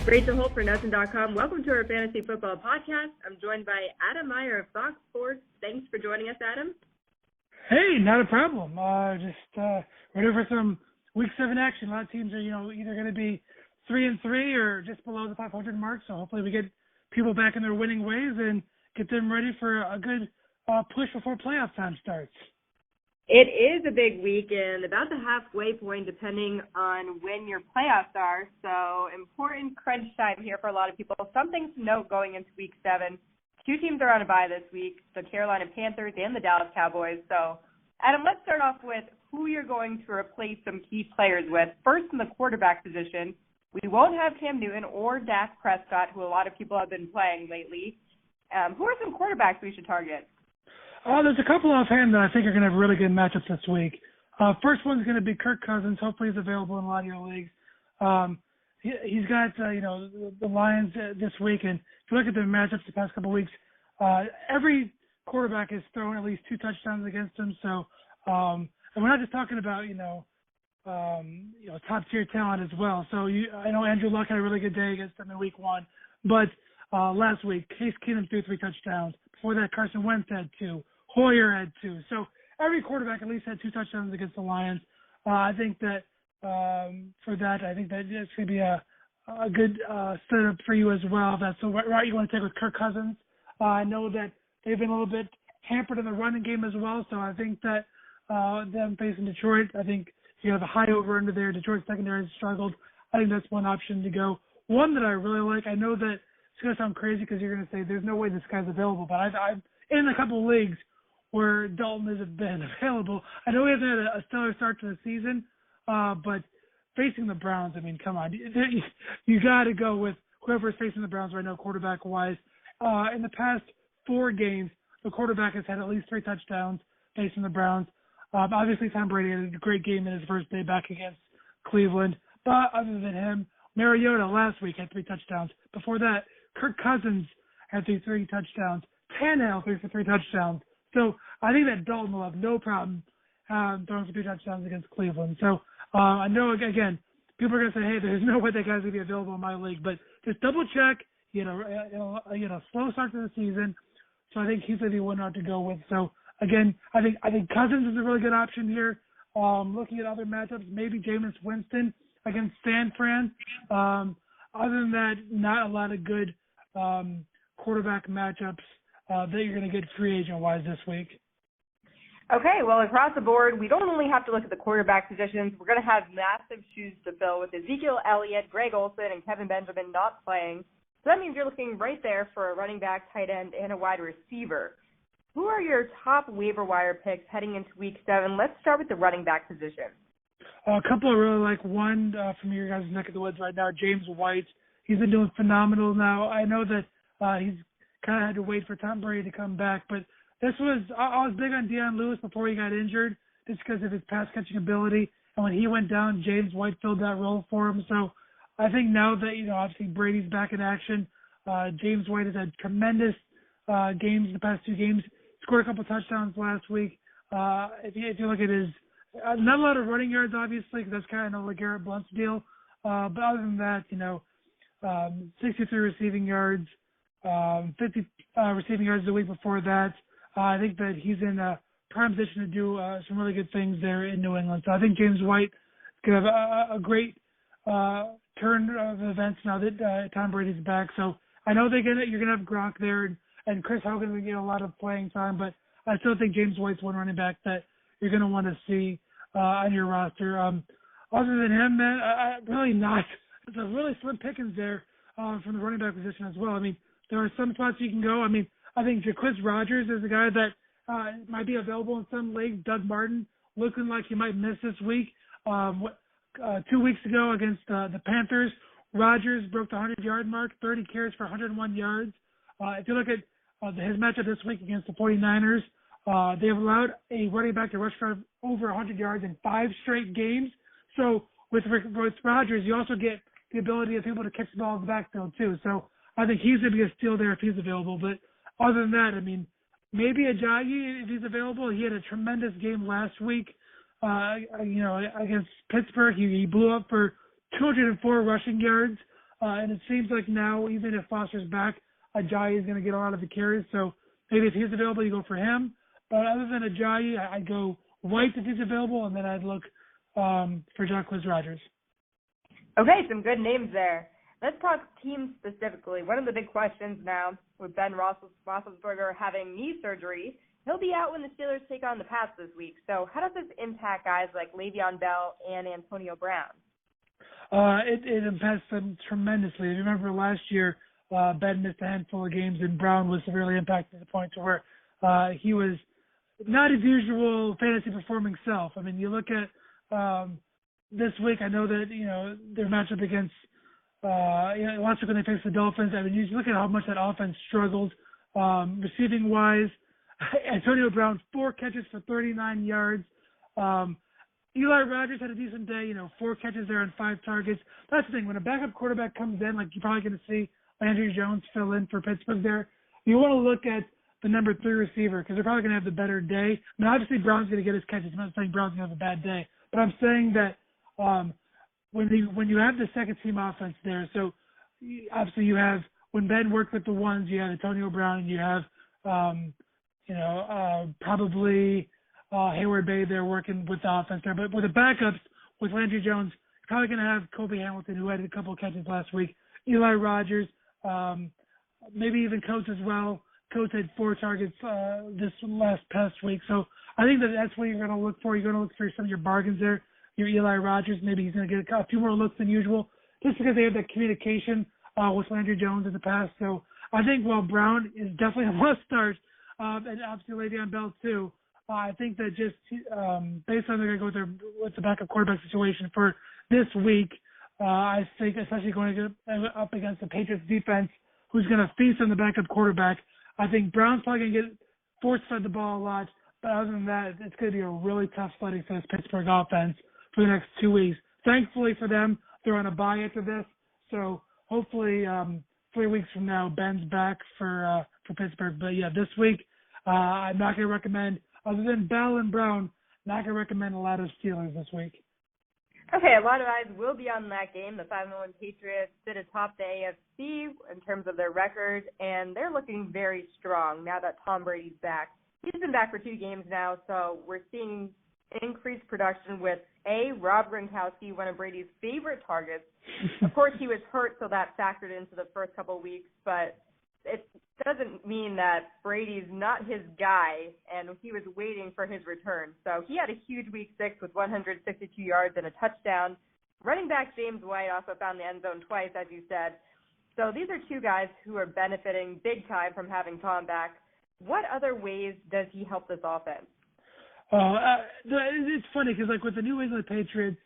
Rachel Holt for Nothing.com. Welcome to our Fantasy Football Podcast. I'm joined by Adam Meyer of FOX Sports. Thanks for joining us, Adam. Hey, not a problem. Just ready for some Week 7 action. A lot of teams are, either going to be 3-3 or just below the 500 mark. So hopefully we get people back in their winning ways and get them ready for a good push before playoff time starts. It is a big week and about the halfway point depending on when your playoffs are. So important crunch time here for a lot of people. Some things to note going into Week 7. Two teams are on a bye this week, the Carolina Panthers and the Dallas Cowboys. So, Adam, let's start off with who you're going to replace some key players with. First, in the quarterback position, we won't have Cam Newton or Dak Prescott, who a lot of people have been playing lately. Who are some quarterbacks we should target? There's a couple offhand that I think are going to have really good matchups this week. First one's going to be Kirk Cousins. Hopefully he's available in a lot of your leagues. He's got, the Lions this week, and if you look at the matchups the past couple of weeks, every quarterback has thrown at least 2 touchdowns against him. So, and we're not just talking about, top-tier talent as well. So I know Andrew Luck had a really good day against them in Week 1, but last week, Case Keenum threw 3 touchdowns. Before that, Carson Wentz had 2. Hoyer had 2. So every quarterback at least had 2 touchdowns against the Lions. I think that for that, I think that it's going to be a good setup for you as well. If that's the route you want to take with Kirk Cousins. I know that they've been a little bit hampered in the running game as well. So I think that them facing Detroit, I think you have a high over under there. Detroit secondary has struggled. I think that's one option to go. One that I really like, I know that it's going to sound crazy because you're going to say there's no way this guy's available, but I'm in a couple of leagues where Dalton hasn't been available. I know he hasn't had a stellar start to the season, but facing the Browns, I mean, come on. You got to go with whoever's facing the Browns right now, quarterback-wise. In the past 4 games, the quarterback has had at least 3 touchdowns facing the Browns. Obviously, Tom Brady had a great game in his first day back against Cleveland. But other than him, Mariota last week had 3 touchdowns. Before that, Kirk Cousins had 3 touchdowns. Tannehill threw for 3 touchdowns. So I think that Dalton will have no problem throwing for 3 touchdowns against Cleveland. So I know, again, people are going to say, hey, there's no way that guy's going to be available in my league. But just double check, slow start to the season. So I think he's going to be one not to go with. So, again, I think Cousins is a really good option here. Looking at other matchups, maybe Jameis Winston against San Fran. Other than that, not a lot of good quarterback matchups that you're going to get free agent-wise this week. Okay, well, across the board, we don't only have to look at the quarterback positions. We're going to have massive shoes to fill with Ezekiel Elliott, Greg Olsen, and Kevin Benjamin not playing. So that means you're looking right there for a running back, tight end, and a wide receiver. Who are your top waiver wire picks heading into Week 7? Let's start with the running back position. A couple I really like. One from your guys' neck of the woods right now, James White. He's been doing phenomenal now. I know that he's kind of had to wait for Tom Brady to come back, but I was big on Deion Lewis before he got injured just because of his pass-catching ability. And when he went down, James White filled that role for him. So I think now that, obviously Brady's back in action, James White has had tremendous games in the past 2 games. Scored a couple touchdowns last week. If you look at his, not a lot of running yards, obviously, because that's kind of LeGarrette Blount's deal. But other than that, 63 receiving yards, 50 receiving yards the week before that. I think that he's in a prime position to do some really good things there in New England. So I think James White is going to have a great turn of events now that Tom Brady's back. So I know you're going to have Gronk there and Chris Hogan will get a lot of playing time, but I still think James White's one running back that you're going to want to see on your roster. Other than him, man, really not. It's a really slim pickings there from the running back position as well. I mean, there are some spots you can go. I mean, I think Jacquizz Rodgers is a guy that might be available in some leagues. Doug Martin looking like he might miss this week. 2 weeks ago against the Panthers, Rodgers broke the 100-yard mark, 30 carries for 101 yards. If you look at his matchup this week against the 49ers, they have allowed a running back to rush for over 100 yards in 5 straight games. So with Rodgers, you also get the ability of people to catch the ball in the backfield too. So I think he's going to be a steal there if he's available. But other than that, I mean, maybe Ajayi if he's available. He had a tremendous game last week, against Pittsburgh. He blew up for 204 rushing yards And it seems like now, even if Foster's back, Ajayi is going to get a lot of the carries. So maybe if he's available, you go for him. But other than Ajayi, I'd go White if he's available, and then I'd look for Jacquizz Rodgers. Okay, some good names there. Let's talk teams specifically. One of the big questions now with Ben Roethlisberger having knee surgery, he'll be out when the Steelers take on the Pats this week. So how does this impact guys like Le'Veon Bell and Antonio Brown? It impacts them tremendously. If you remember last year, Ben missed a handful of games, and Brown was severely impacted to the point to where he was not his usual fantasy performing self. I mean, you look at this week, I know that, their matchup against last week when they faced the Dolphins, I mean, you look at how much that offense struggled receiving-wise. Antonio Brown, 4 catches for 39 yards. Eli Rogers had a decent day, 4 catches there and 5 targets. That's the thing. When a backup quarterback comes in, like you're probably going to see Landry Jones fill in for Pittsburgh there, you want to look at the number 3 receiver because they're probably going to have the better day. I mean, obviously Brown's going to get his catches. I'm not saying Brown's going to have a bad day, but I'm saying that when you have the second team offense there, so obviously you have when Ben worked with the ones, you have Antonio Brown, and you have probably Hayward Bay there working with the offense there, but with the backups with Landry Jones, you're probably going to have Kobe Hamilton who had a couple of catches last week, Eli Rogers, maybe even Coates as well. Coates had 4 targets this past week, so I think that's what you're going to look for. You're going to look for some of your bargains there. Your Eli Rogers, maybe he's going to get a few more looks than usual, just because they have that communication with Landry Jones in the past. So I think while Brown is definitely a must start, and obviously Le'Veon Bell too, I think that just based on they're going to go with the backup quarterback situation for this week, I think especially going up against the Patriots defense, who's going to feast on the backup quarterback, I think Brown's probably going to get force-fed the ball a lot. But other than that, it's going to be a really tough sledding for this Pittsburgh offense for the next 2 weeks. Thankfully for them, they're on a bye after this. So hopefully 3 weeks from now, Ben's back for Pittsburgh. But yeah, this week, I'm not going to recommend, other than Bell and Brown, not going to recommend a lot of Steelers this week. Okay, a lot of eyes will be on that game. The 5-1 Patriots sit atop the AFC in terms of their record, and they're looking very strong now that Tom Brady's back. He's been back for 2 games now, so we're seeing increased production with Rob Gronkowski, one of Brady's favorite targets. Of course, he was hurt, so that factored into the first couple of weeks, but it doesn't mean that Brady's not his guy, and he was waiting for his return. So he had a huge week 6 with 162 yards and a touchdown. Running back James White also found the end zone twice, as you said. So these are 2 guys who are benefiting big time from having Tom back. What other ways does he help this offense? It's funny because, like, with the New England Patriots,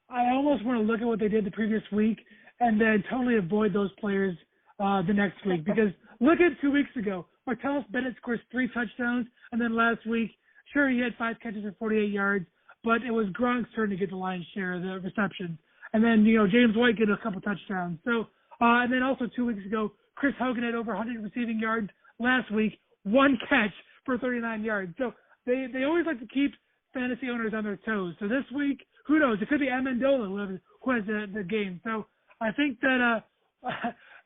I almost want to look at what they did the previous week and then totally avoid those players the next week. Because look at 2 weeks ago. Martellus Bennett scores 3 touchdowns, and then last week, sure, he had 5 catches for 48 yards, but it was Gronk's turn to get the lion's share of the receptions. And then, James White get a couple touchdowns. So, and then also 2 weeks ago, Chris Hogan had over 100 receiving yards last week, 1 catch for 39 yards. So they always like to keep fantasy owners on their toes. So this week, who knows? It could be Amendola who has the game. So I think that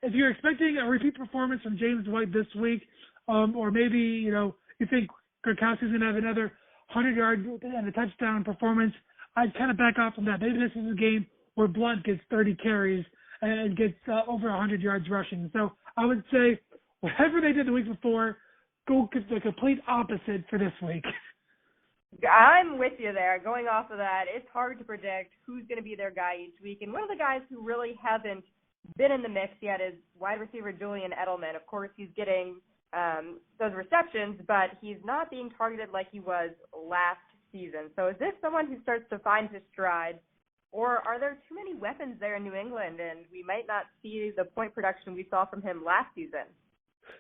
if you're expecting a repeat performance from James White this week, or maybe, you think Gronkowski's going to have another 100-yard and a touchdown performance, I'd kind of back off from that. Maybe this is a game where Blunt gets 30 carries and gets over 100 yards rushing. So I would say whatever they did the week before, go the complete opposite for this week. I'm with you there. Going off of that, it's hard to predict who's going to be their guy each week. And one of the guys who really hasn't been in the mix yet is wide receiver Julian Edelman. Of course, he's getting those receptions, but he's not being targeted like he was last season. So is this someone who starts to find his stride, or are there too many weapons there in New England and we might not see the point production we saw from him last season?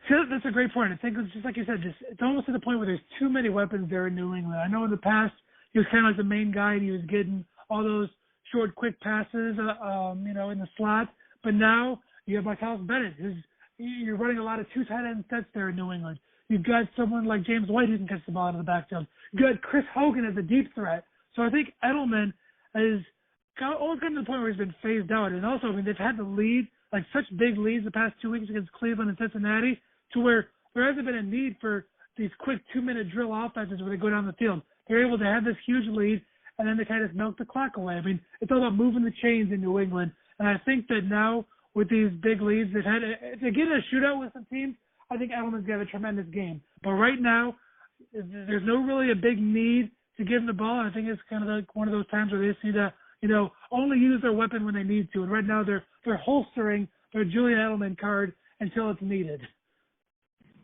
So that's a great point. I think it's just like you said, it's almost to the point where there's too many weapons there in New England. I know in the past he was kind of like the main guy and he was getting all those short, quick passes, in the slot. But now you have Martellus Bennett, you're running a lot of 2 tight end sets there in New England. You've got someone like James White who can catch the ball out of the backfield. You've got Chris Hogan as a deep threat. So I think Edelman has almost gotten to the point where he's been phased out. And also, they've had the lead like such big leads the past 2 weeks against Cleveland and Cincinnati, to where there hasn't been a need for these quick 2-minute drill offenses where they go down the field. They're able to have this huge lead, and then they kind of milk the clock away. I mean, it's all about moving the chains in New England. And I think that now with these big leads, if they get in a shootout with some teams, I think Edelman's got a tremendous game. But right now, there's no really a big need to give him the ball. I think it's kind of like one of those times where they just need to, only use their weapon when they need to. And right now they're holstering their Julian Edelman card until it's needed.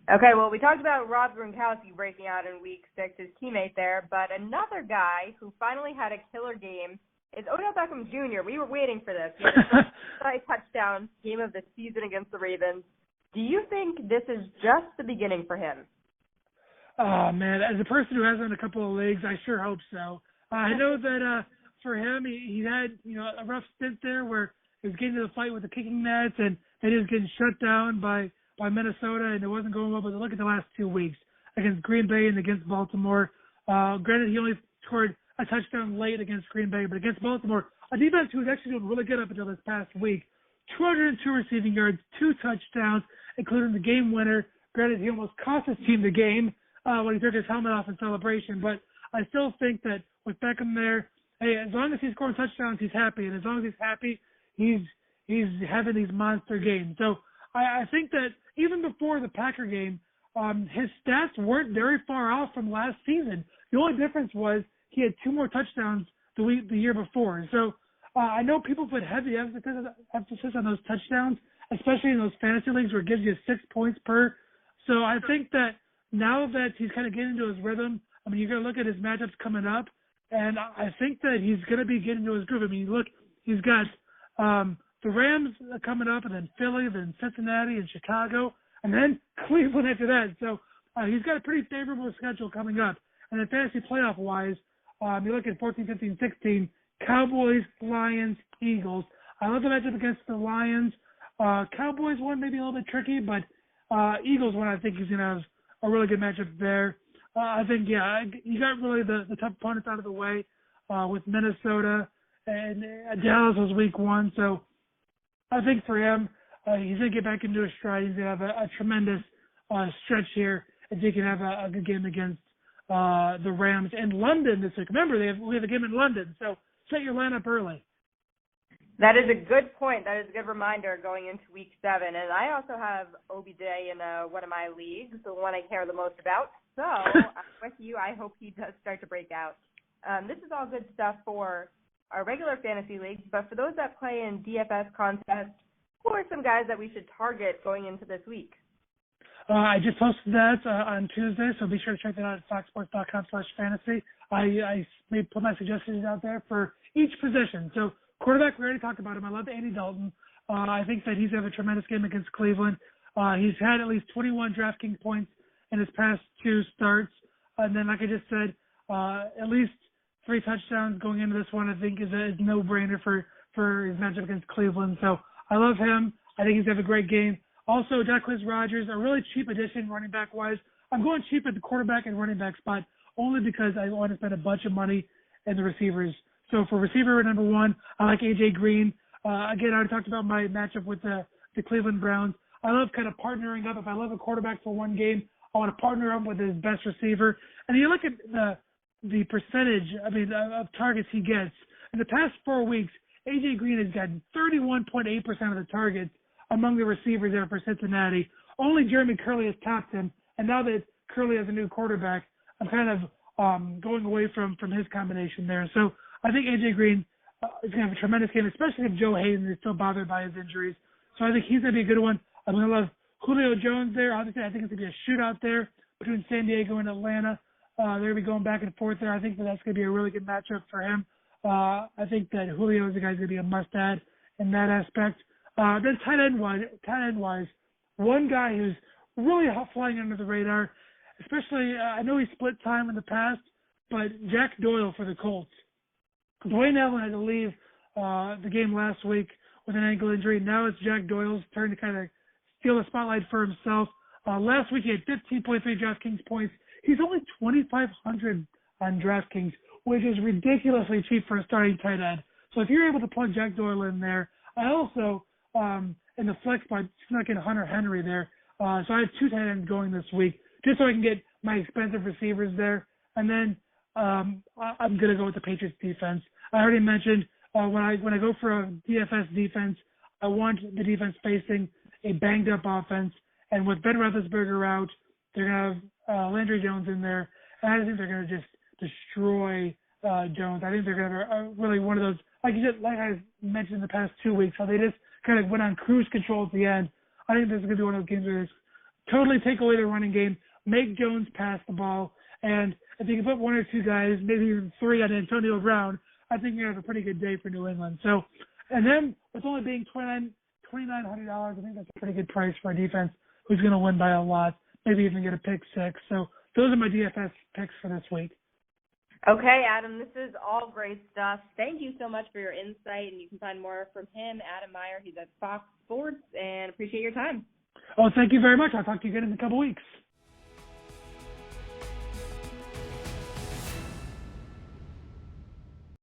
Okay, well, we talked about Rob Gronkowski breaking out in Week 6, his teammate there, but another guy who finally had a killer game is Odell Beckham Jr. We were waiting for this. He had a touchdown game of the season against the Ravens. Do you think this is just the beginning for him? Oh, man, as a person who has on a couple of leagues, I sure hope so. I know that for him, he had a rough stint there where he was getting to the fight with the kicking nets, and he was getting shut down by Minnesota, and it wasn't going well. But look at the last 2 weeks against Green Bay and against Baltimore. Granted, he only scored a touchdown late against Green Bay, but against Baltimore, a defense who was actually doing really good up until this past week. 202 receiving yards, 2 touchdowns, including the game winner. Granted, he almost cost his team the game when he took his helmet off in celebration, but I still think that with Beckham there, hey, as long as he's scoring touchdowns, he's happy, and as long as he's happy, he's having these monster games. So I think that even before the Packer game, his stats weren't very far off from last season. The only difference was he had 2 more touchdowns the year before. So I know people put heavy emphasis on those touchdowns, especially in those fantasy leagues where it gives you 6 points per. So I think that now that he's kind of getting into his rhythm, I mean, you're going to look at his matchups coming up, and I think that he's going to be getting into his groove. I mean, look, he's got the Rams coming up, and then Philly, then Cincinnati, and Chicago, and then Cleveland after that. So he's got a pretty favorable schedule coming up. And then fantasy playoff-wise, you look at 14, 15, 16, Cowboys, Lions, Eagles. I love the matchup against the Lions. Cowboys one maybe a little bit tricky, but Eagles one I think he's going to have a really good matchup there. I think, you got really the tough opponents out of the way with Minnesota, and Dallas was week 1. So I think for him, he's going to get back into his stride. He's going to have a tremendous stretch here, and he can have a good game against the Rams in London this week. Remember, we have a game in London, so set your lineup early. That is a good point. That is a good reminder going into Week 7. And I also have OBJ in one of my leagues, the one I care the most about. So I'm with you. I hope he does start to break out. This is all good stuff for our regular fantasy leagues, but for those that play in DFS contests, who are some guys that we should target going into this week? I just posted that on Tuesday, so be sure to check that out at foxsports.com/fantasy. I may put my suggestions out there for each position. So quarterback, we already talked about him. I love Andy Dalton. I think that he's had a tremendous game against Cleveland. He's had at least 21 DraftKings points in his past 2 starts. And then, like I just said, at least 3 touchdowns going into this one, I think is a no-brainer for his matchup against Cleveland. So I love him. I think he's going to have a great game. Also, Jacquizz Rodgers, a really cheap addition running back-wise. I'm going cheap at the quarterback and running back spot only because I want to spend a bunch of money in the receivers. So for receiver number 1, I like A.J. Green. Again, I already talked about my matchup with the Cleveland Browns. I love kind of partnering up. If I love a quarterback for one game, I want to partner up with his best receiver. And you look at the percentage, of targets he gets. In the past 4 weeks, A.J. Green has gotten 31.8% of the targets among the receivers there for Cincinnati. Only Jeremy Curley has topped him. And now that Curley has a new quarterback, I'm kind of going away from his combination there. So I think A.J. Green is going to have a tremendous game, especially if Joe Hayden is still bothered by his injuries. So I think he's going to be a good one. I'm going to love Julio Jones there. Obviously, I think it's going to be a shootout there between San Diego and Atlanta. They're going to be going back and forth there. I think that's going to be a really good matchup for him. I think that Julio is a guy who's going to be a must-add in that aspect. Then tight end wise, one guy who's really flying under the radar, especially I know he split time in the past, but Jack Doyle for the Colts. Dwayne Allen had to leave the game last week with an ankle injury. Now it's Jack Doyle's turn to kind of steal the spotlight for himself. Last week he had 15.3 DraftKings points. He's only 2,500 on DraftKings, which is ridiculously cheap for a starting tight end. So if you're able to plug Jack Doyle in there, I also am in the flex spot, snuck in Hunter Henry there. So I have 2 tight ends going this week, just so I can get my expensive receivers there. And then I'm going to go with the Patriots defense. I already mentioned when I go for a DFS defense, I want the defense facing a banged up offense. And with Ben Roethlisberger out, they're going to have Landry Jones in there. And I think they're going to just destroy Jones. I think they're going to really one of those, like I mentioned in the past 2 weeks, how they just kind of went on cruise control at the end. I think this is going to be one of those games where they totally take away their running game, make Jones pass the ball, and if you can put 1 or 2 guys, maybe even 3 on Antonio Brown, I think you're going to have a pretty good day for New England. So, and then with only being $2,900, I think that's a pretty good price for a defense who's going to win by a lot, maybe even get a pick 6. So those are my DFS picks for this week. Okay, Adam, this is all great stuff. Thank you so much for your insight, and you can find more from him, Adam Meyer. He's at Fox Sports, and appreciate your time. Oh, thank you very much. I'll talk to you again in a couple weeks.